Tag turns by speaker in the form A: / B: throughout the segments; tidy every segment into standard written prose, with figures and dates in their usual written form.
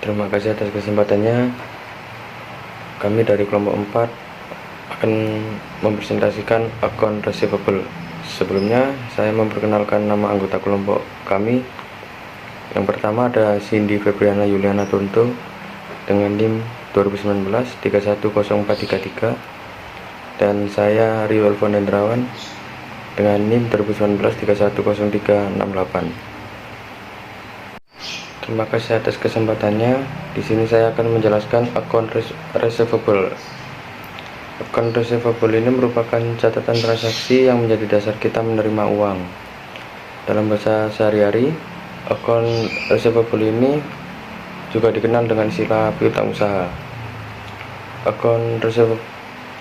A: Terima kasih atas kesempatannya. Kami dari kelompok 4 akan mempresentasikan account receivable. Sebelumnya, saya memperkenalkan nama anggota kelompok kami. Yang pertama ada Cindy Febriana Yuliana Tonto dengan NIM 2019 310433, dan saya Rio Elvon Hendrawan dengan NIM 2019 310368. Terima kasih atas kesempatannya. Di sini saya akan menjelaskan account receivable. Account receivable ini merupakan catatan transaksi yang menjadi dasar kita menerima uang. Dalam bahasa sehari-hari, account receivable ini juga dikenal dengan istilah piutang usaha. Account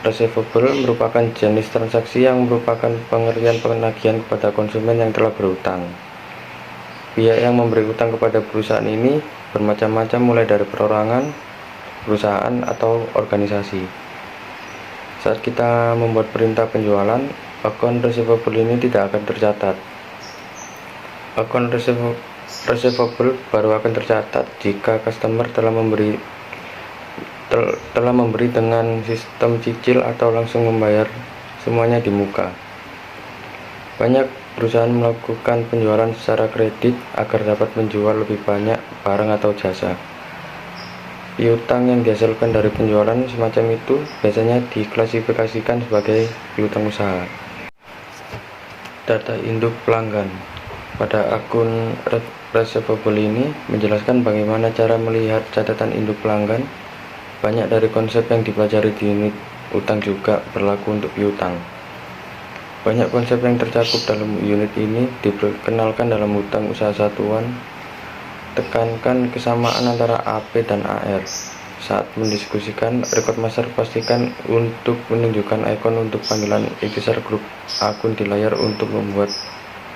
A: receivable merupakan jenis transaksi yang merupakan pengertian penagihan kepada konsumen yang telah berutang. Pihak yang memberi utang kepada perusahaan ini bermacam-macam, mulai dari perorangan, perusahaan, atau organisasi. Saat kita membuat perintah penjualan, account receivable ini tidak akan tercatat. Account receivable baru akan tercatat jika customer telah memberi dengan sistem cicil atau langsung membayar semuanya di muka. Banyak perusahaan melakukan penjualan secara kredit agar dapat menjual lebih banyak barang atau jasa. Piutang yang dihasilkan dari penjualan semacam itu biasanya diklasifikasikan sebagai piutang usaha. Data induk pelanggan pada akun receivable ini menjelaskan bagaimana cara melihat catatan induk pelanggan. Banyak dari konsep yang dipelajari di unit utang juga berlaku untuk piutang. Banyak konsep yang tercakup dalam unit ini diperkenalkan dalam utang usaha satuan. Tekankan kesamaan antara AP dan AR. Saat mendiskusikan record master, pastikan untuk menunjukkan ikon untuk panggilan intisar grup akun di layar untuk membuat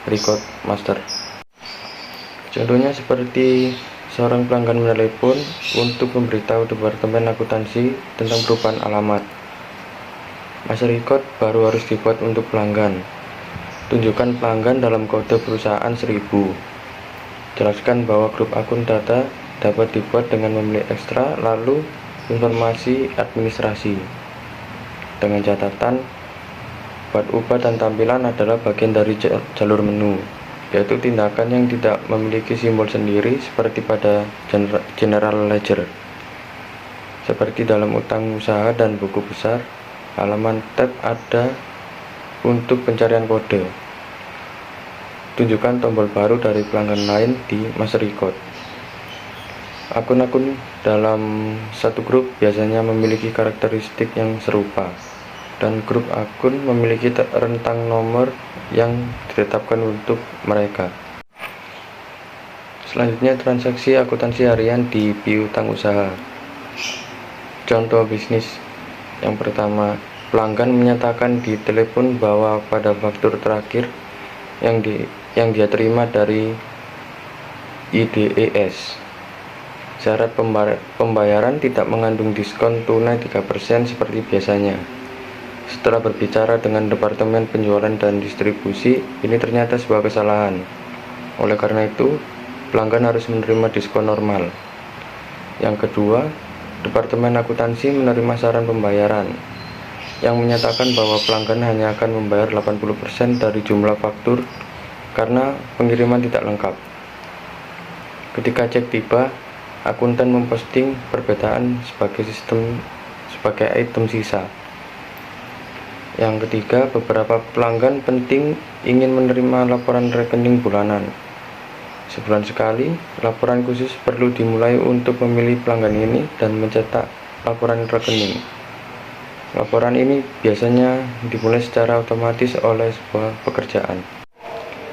A: record master. Contohnya seperti seorang pelanggan menelepon untuk memberitahu departemen akuntansi tentang perubahan alamat. Master record baru harus dibuat untuk pelanggan. Tunjukkan pelanggan dalam kode perusahaan 1000. Jelaskan bahwa grup akun data dapat dibuat dengan memilih ekstra, lalu informasi administrasi. Dengan catatan, buat ubah dan tampilan adalah bagian dari jalur menu, yaitu tindakan yang tidak memiliki simbol sendiri seperti pada general ledger. Seperti dalam utang usaha dan buku besar, halaman tab ada untuk pencarian kode. Tunjukkan tombol baru dari pelanggan lain di master record. Akun-akun dalam satu grup biasanya memiliki karakteristik yang serupa, dan grup akun memiliki rentang nomor yang ditetapkan untuk mereka. Selanjutnya, transaksi akuntansi harian di piutang usaha. Contoh bisnis. Yang pertama, pelanggan menyatakan di telepon bahwa pada faktur terakhir yang dia terima dari IDES, syarat pembayaran tidak mengandung diskon tunai 3% seperti biasanya. Setelah berbicara dengan departemen penjualan dan distribusi, ini ternyata sebuah kesalahan. Oleh karena itu, pelanggan harus menerima diskon normal. Yang kedua, departemen akuntansi menerima saran pembayaran yang menyatakan bahwa pelanggan hanya akan membayar 80% dari jumlah faktur karena pengiriman tidak lengkap. Ketika cek tiba, akuntan memposting perbedaan sebagai item sisa. Yang ketiga, beberapa pelanggan penting ingin menerima laporan rekening bulanan. Sebulan sekali, laporan khusus perlu dimulai untuk memilih pelanggan ini dan mencetak laporan rekening. Laporan ini biasanya dimulai secara otomatis oleh sebuah pekerjaan.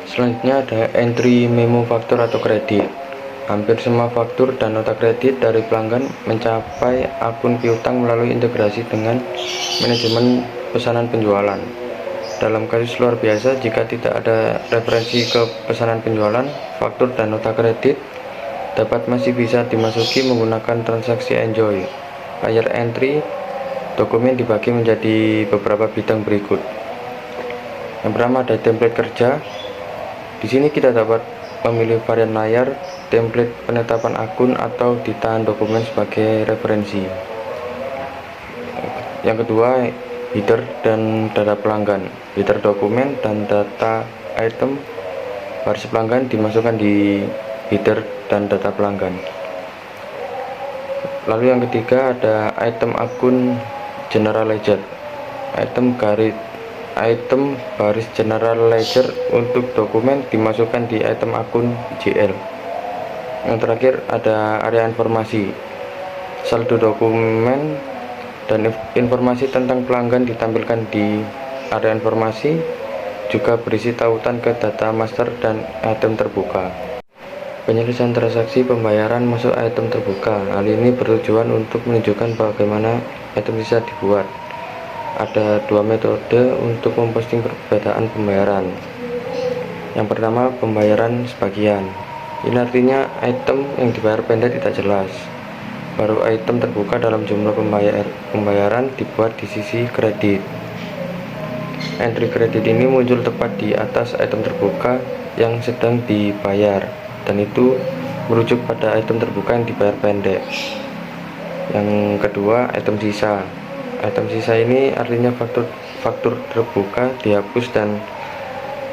A: Selanjutnya ada entry memo faktur atau kredit. Hampir semua faktur dan nota kredit dari pelanggan mencapai akun piutang melalui integrasi dengan manajemen pesanan penjualan. Dalam kasus luar biasa, jika tidak ada referensi ke pesanan penjualan, faktur dan nota kredit masih bisa dimasuki menggunakan transaksi enjoy. Layar entry dokumen dibagi menjadi beberapa bidang berikut. Yang pertama ada template kerja. Di sini kita dapat memilih varian layar template penetapan akun atau ditahan dokumen sebagai referensi. Yang kedua, header dan data pelanggan. Header dokumen dan data item baris pelanggan dimasukkan di header dan data pelanggan. Lalu yang ketiga ada item akun general ledger. Item baris general ledger untuk dokumen dimasukkan di item akun GL. Yang terakhir ada area informasi. Saldo dokumen dan informasi tentang pelanggan ditampilkan di area informasi, juga berisi tautan ke data master dan item terbuka. Penyelesaian transaksi pembayaran masuk item terbuka. Hal ini bertujuan untuk menunjukkan bagaimana item bisa dibuat. Ada dua metode untuk memposting perbedaan pembayaran. Yang pertama, pembayaran sebagian. Ini artinya item yang dibayar pendek tidak jelas. Baru item terbuka dalam jumlah pembayaran dibuat di sisi kredit. Entry kredit ini muncul tepat di atas item terbuka yang sedang dibayar, dan itu merujuk pada item terbuka yang dibayar pendek. Yang kedua, item sisa. Item sisa ini artinya faktur terbuka dihapus dan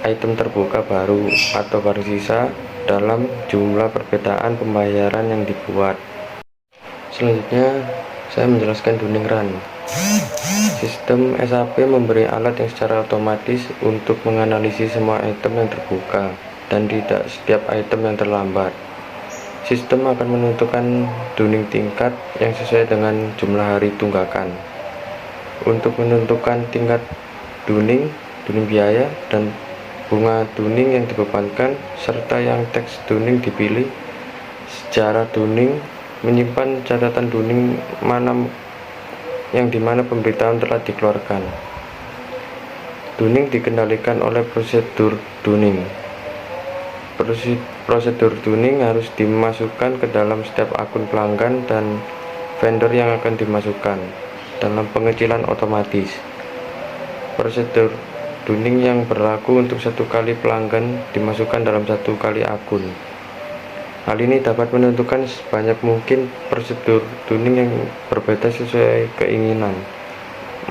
A: item terbuka baru atau barang sisa dalam jumlah perbedaan pembayaran yang dibuat. Selanjutnya, saya menjelaskan Dunning Run. Sistem SAP memberi alat yang secara otomatis untuk menganalisis semua item yang terbuka dan tidak setiap item yang terlambat. Sistem akan menentukan Dunning tingkat yang sesuai dengan jumlah hari tunggakan. Untuk menentukan tingkat Dunning biaya, dan bunga Dunning yang dibebankan, serta yang teks Dunning dipilih, sejarah Dunning menyimpan catatan Dunning yang dimana pemberitahuan telah dikeluarkan. Dunning dikendalikan oleh prosedur Dunning. Prosedur Dunning harus dimasukkan ke dalam setiap akun pelanggan dan vendor yang akan dimasukkan dalam pengecilan otomatis. Prosedur Dunning yang berlaku untuk satu kali pelanggan dimasukkan dalam satu kali akun. Hal ini dapat menentukan sebanyak mungkin prosedur Dunning yang berbeda sesuai keinginan.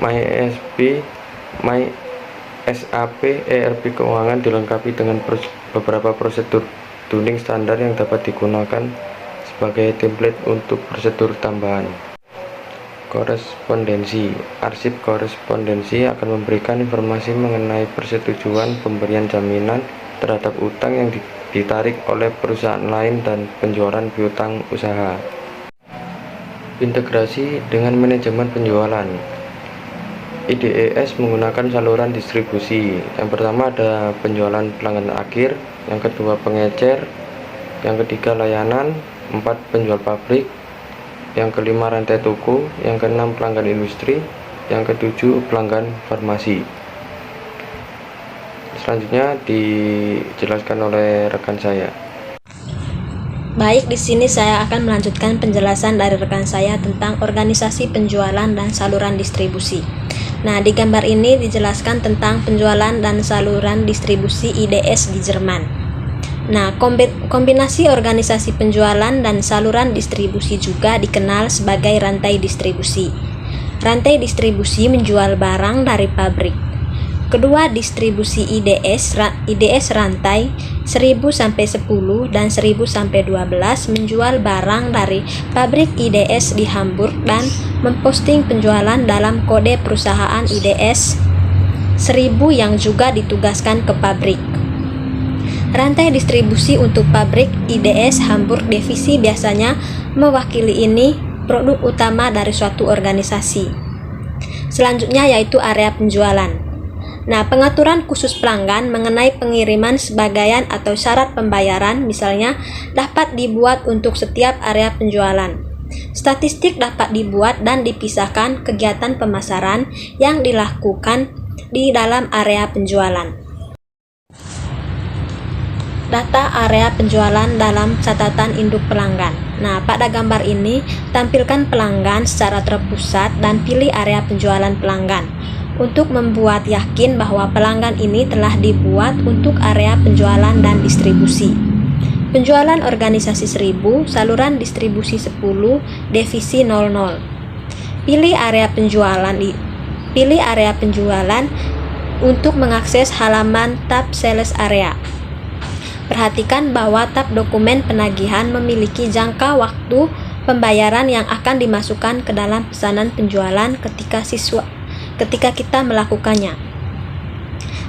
A: MySAP ERP keuangan dilengkapi dengan beberapa prosedur Dunning standar yang dapat digunakan sebagai template untuk prosedur tambahan. Korespondensi. Arsip korespondensi akan memberikan informasi mengenai persetujuan pemberian jaminan terhadap utang yang ditarik oleh perusahaan lain dan penjualan piutang usaha. Integrasi dengan manajemen penjualan. IDES menggunakan saluran distribusi. Yang pertama ada penjualan pelanggan akhir, yang kedua pengecer, yang ketiga layanan, 4 penjual pabrik, yang kelima rantai toko, yang keenam pelanggan industri, yang ketujuh pelanggan farmasi. Selanjutnya dijelaskan oleh rekan saya.
B: Baik, di sini saya akan melanjutkan penjelasan dari rekan saya tentang organisasi penjualan dan saluran distribusi. Nah, di gambar ini dijelaskan tentang penjualan dan saluran distribusi IDS di Jerman. Nah, kombinasi organisasi penjualan dan saluran distribusi juga dikenal sebagai rantai distribusi. Rantai distribusi menjual barang dari pabrik. Kedua distribusi IDS rantai 1000 sampai 10 dan 1000 sampai 12 menjual barang dari pabrik IDS di Hamburg dan memposting penjualan dalam kode perusahaan IDS 1000 yang juga ditugaskan ke pabrik. Rantai distribusi untuk pabrik IDS Hamburg divisi biasanya mewakili ini produk utama dari suatu organisasi. Selanjutnya yaitu area penjualan. Nah, pengaturan khusus pelanggan mengenai pengiriman sebagian atau syarat pembayaran misalnya dapat dibuat untuk setiap area penjualan. Statistik dapat dibuat dan dipisahkan kegiatan pemasaran yang dilakukan di dalam area penjualan. Data area penjualan dalam catatan induk pelanggan. Nah, pada gambar ini tampilkan pelanggan secara terpusat dan pilih area penjualan pelanggan. Untuk membuat yakin bahwa pelanggan ini telah dibuat untuk area penjualan dan distribusi. Penjualan organisasi 1000, saluran distribusi 10, divisi 00. Pilih area penjualan untuk mengakses halaman tab Sales Area. Perhatikan bahwa tab dokumen penagihan memiliki jangka waktu pembayaran yang akan dimasukkan ke dalam pesanan penjualan ketika kita melakukannya.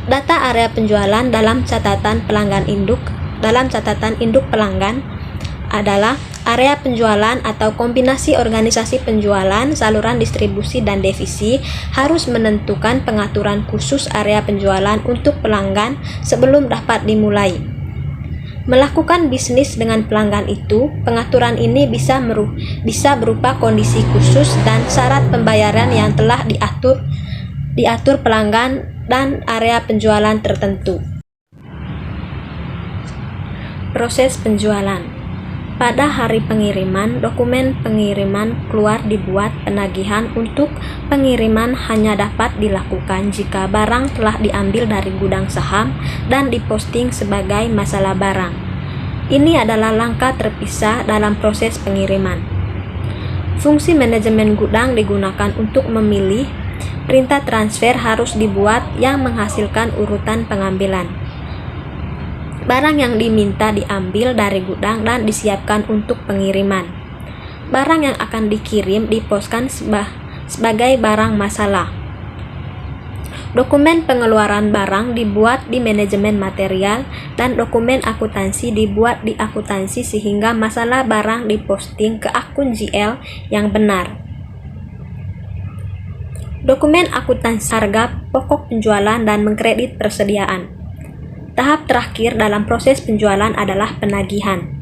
B: Data area penjualan dalam catatan induk pelanggan adalah area penjualan atau kombinasi organisasi penjualan, saluran distribusi, dan divisi harus menentukan pengaturan khusus area penjualan untuk pelanggan sebelum dapat dimulai. Melakukan bisnis dengan pelanggan itu, pengaturan ini bisa berupa kondisi khusus dan syarat pembayaran yang telah diatur pelanggan dan area penjualan tertentu. Proses penjualan. Pada hari pengiriman, dokumen pengiriman keluar dibuat. Penagihan untuk pengiriman hanya dapat dilakukan jika barang telah diambil dari gudang saham dan diposting sebagai masalah barang. Ini adalah langkah terpisah dalam proses pengiriman. Fungsi manajemen gudang digunakan untuk memilih. Perintah transfer harus dibuat yang menghasilkan urutan pengambilan. Barang yang diminta diambil dari gudang dan disiapkan untuk pengiriman. Barang yang akan dikirim diposkan sebagai barang masalah. Dokumen pengeluaran barang dibuat di manajemen material dan dokumen akuntansi dibuat di akuntansi sehingga masalah barang diposting ke akun GL yang benar. Dokumen akuntansi harga pokok penjualan dan mengkredit persediaan. Tahap terakhir dalam proses penjualan adalah penagihan.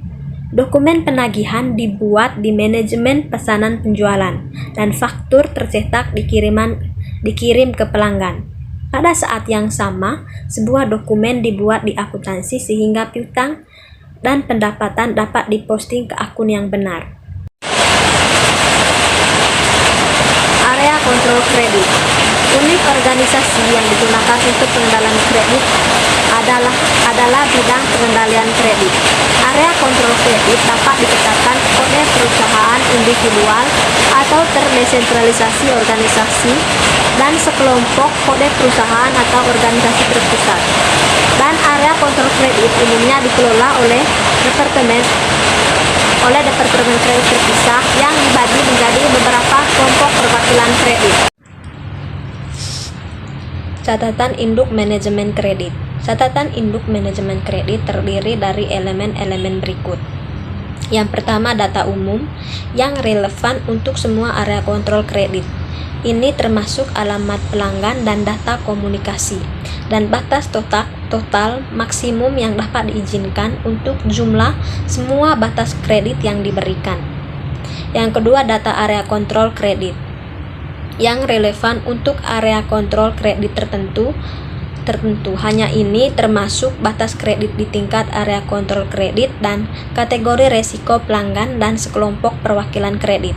B: Dokumen penagihan dibuat di manajemen pesanan penjualan dan faktur tercetak dikirim ke pelanggan. Pada saat yang sama, sebuah dokumen dibuat di akuntansi sehingga piutang dan pendapatan dapat diposting ke akun yang benar. Area kontrol kredit. Unit organisasi yang digunakan untuk pengendalian kredit adalah bidang pengendalian kredit. Area kontrol kredit dapat ditetapkan oleh perusahaan individual atau terdesentralisasi organisasi dan sekelompok kode perusahaan atau organisasi terpusat. Dan area kontrol kredit umumnya dikelola oleh departemen kredit terpisah yang dibagi menjadi beberapa kelompok perwakilan kredit. Catatan induk manajemen kredit. Catatan induk manajemen kredit terdiri dari elemen-elemen berikut. Yang pertama, data umum yang relevan untuk semua area kontrol kredit. Ini termasuk alamat pelanggan dan data komunikasi, dan batas total maksimum yang dapat diizinkan untuk jumlah semua batas kredit yang diberikan. Yang kedua, data area kontrol kredit yang relevan untuk area kontrol kredit tertentu. Hanya ini termasuk batas kredit di tingkat area kontrol kredit dan kategori resiko pelanggan dan sekelompok perwakilan kredit.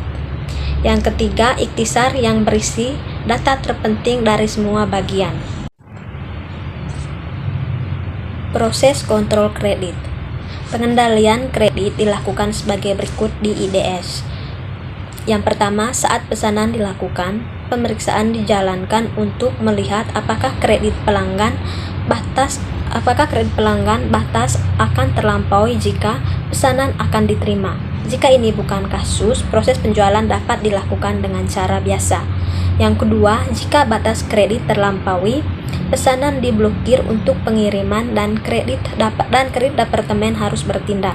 B: Yang ketiga, ikhtisar yang berisi data terpenting dari semua bagian. Proses kontrol kredit. Pengendalian kredit dilakukan sebagai berikut di IDS. Yang pertama, saat pesanan dilakukan, pemeriksaan dijalankan untuk melihat apakah kredit pelanggan batas akan terlampaui jika pesanan akan diterima. Jika ini bukan kasus, proses penjualan dapat dilakukan dengan cara biasa. Yang kedua, jika batas kredit terlampaui, pesanan diblokir untuk pengiriman dan kredit departemen harus bertindak.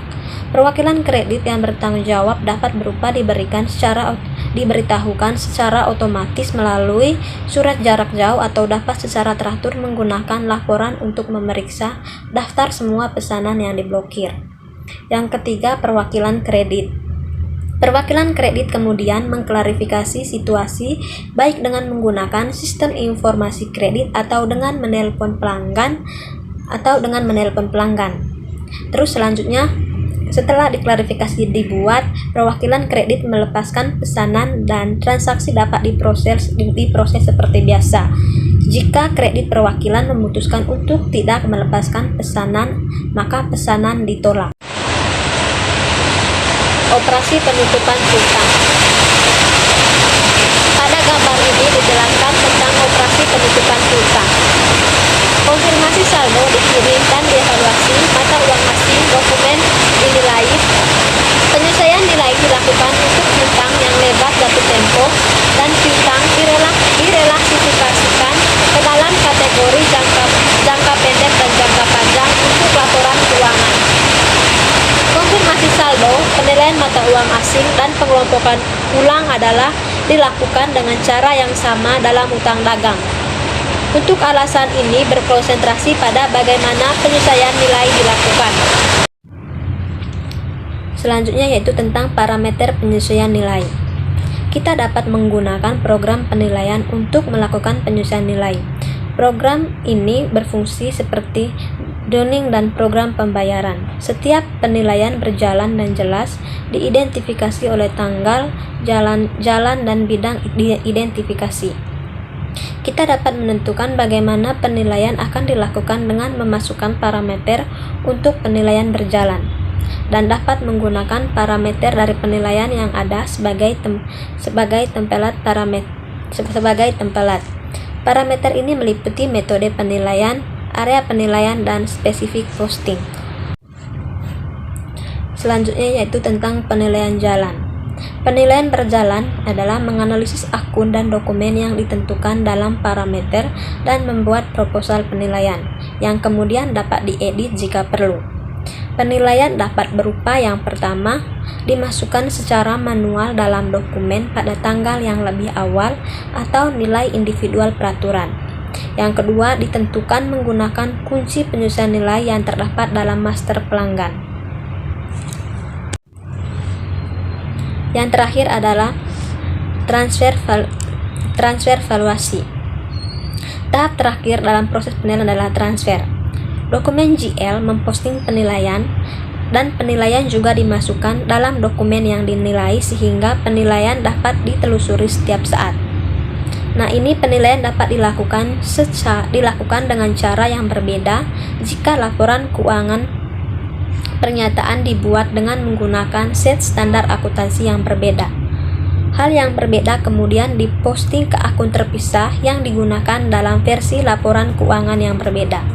B: Perwakilan kredit yang bertanggung jawab dapat berupa diberitahukan secara otomatis melalui surat jarak jauh atau dapat secara teratur menggunakan laporan untuk memeriksa daftar semua pesanan yang diblokir. Yang ketiga, perwakilan kredit. Perwakilan kredit kemudian mengklarifikasi situasi baik dengan menggunakan sistem informasi kredit atau dengan menelpon pelanggan. Terus selanjutnya, setelah diklarifikasi dibuat, perwakilan kredit melepaskan pesanan dan transaksi dapat diproses seperti biasa. Jika kredit perwakilan memutuskan untuk tidak melepaskan pesanan, maka pesanan ditolak. operasi penutupan piutang. Pada gambar ini dijelaskan tentang operasi penutupan piutang. Konfirmasi saldo dikirim dan dievaluasi, mata uang asing, dokumen dinilai. Penyelesaian nilai dilakukan untuk piutang yang lebat jatuh tempo dan piutang direlasifikasikan ke dalam kategori jangka pendek dan jangka panjang untuk laporan keuangan. Konfirmasi saldo, penilaian mata uang asing dan pengelompokan ulang adalah dilakukan dengan cara yang sama dalam hutang dagang. Untuk alasan ini berkonsentrasi pada bagaimana penyesuaian nilai dilakukan. Selanjutnya yaitu tentang parameter penyesuaian nilai. Kita dapat menggunakan program penilaian untuk melakukan penyesuaian nilai. Program ini berfungsi seperti Dunning dan program pembayaran. Setiap penilaian berjalan dan jelas diidentifikasi oleh tanggal, jalan dan bidang identifikasi. Kita dapat menentukan bagaimana penilaian akan dilakukan dengan memasukkan parameter untuk penilaian berjalan, dan dapat menggunakan parameter dari penilaian yang ada sebagai tempelat parameter. Parameter ini meliputi metode penilaian, area penilaian, dan spesifik posting. Selanjutnya yaitu tentang penilaian jalan. Penilaian berjalan adalah menganalisis akun dan dokumen yang ditentukan dalam parameter dan membuat proposal penilaian, yang kemudian dapat diedit jika perlu. Penilaian dapat berupa yang pertama, dimasukkan secara manual dalam dokumen pada tanggal yang lebih awal atau nilai individual peraturan. Yang kedua, ditentukan menggunakan kunci penyusunan nilai yang terdapat dalam master pelanggan. Yang terakhir adalah transfer valuasi. Tahap terakhir dalam proses penilaian adalah transfer. Dokumen GL memposting penilaian, dan penilaian juga dimasukkan dalam dokumen yang dinilai sehingga penilaian dapat ditelusuri setiap saat. Nah, ini penilaian dapat dilakukan dengan cara yang berbeda jika laporan keuangan pernyataan dibuat dengan menggunakan set standar akuntansi yang berbeda. Hal yang berbeda kemudian diposting ke akun terpisah yang digunakan dalam versi laporan keuangan yang berbeda.